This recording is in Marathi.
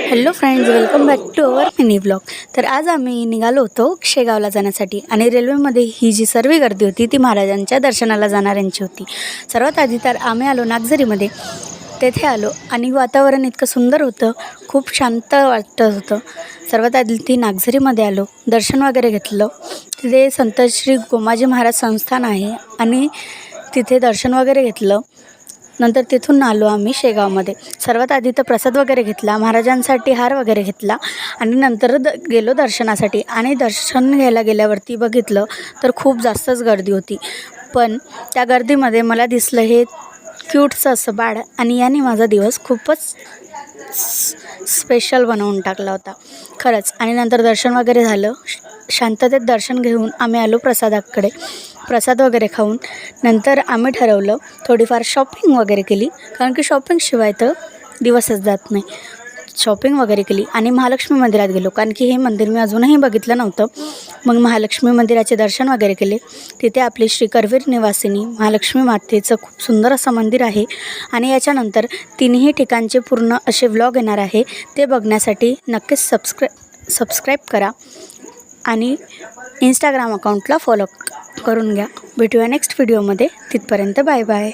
Hello friends, welcome back to our mini blog. तर आज आम्ही निघालो होतो शेगावला जाण्यासाठी आणि रेल्वेमध्ये ही जी सर्व गर्दी होती ती महाराजांच्या दर्शनाला जाणाऱ्यांची होती. सर्वात आधी तर आम्ही आलो नागझरीमध्ये. तेथे आलो आणि वातावरण इतकं सुंदर होतं, खूप शांत वाटत होतं. सर्वात आधी ती नागझरीमध्ये आलो, दर्शन वगैरे घेतलं. तिथे संत श्री गोमाजी महाराज संस्थान आहे आणि तिथे दर्शन वगैरे घेतलं. नंतर तिथून आलो आम्ही शेगावमध्ये. सर्वात आधी तर प्रसाद वगैरे घेतला, महाराजांसाठी हार वगैरे घेतला आणि नंतर गेलो दर्शनासाठी. आणि दर्शन घ्यायला गेल्यावरती बघितलं तर खूप जास्तच गर्दी होती. पण त्या गर्दीमध्ये मला दिसलं हे क्यूटचं असं बाळ आणि याने माझा दिवस खूपच स्पेशल बनवून टाकला होता खरंच. आणि नंतर दर्शन वगैरे झालं. शांततेत दर्शन घेऊन आम्ही आलो प्रसादाकडे. प्रसाद वगैरे खाऊन नंतर आम्ही ठरवलं थोडीफार शॉपिंग वगैरे केली, कारण की शॉपिंगशिवाय तर दिवसच जात नाही. शॉपिंग वगैरे केली आणि महालक्ष्मी मंदिरात गेलो, कारण की हे मंदिर मी अजूनही बघितलं नव्हतं. मग महालक्ष्मी मंदिराचे दर्शन वगैरे केले. तिथे आपली श्री करवीर निवासिनी महालक्ष्मी मातेचं खूप सुंदर असं मंदिर आहे. आणि याच्यानंतर तिन्ही ठिकाणचे पूर्ण असे व्लॉग येणार आहे, ते बघण्यासाठी नक्कीच सबस्क्राईब करा आणि इंस्टाग्राम अकाउंटला फॉलो करून घ्या. भेटूया नेक्स्ट व्हिडिओमध्ये. तिथपर्यंत बाय बाय.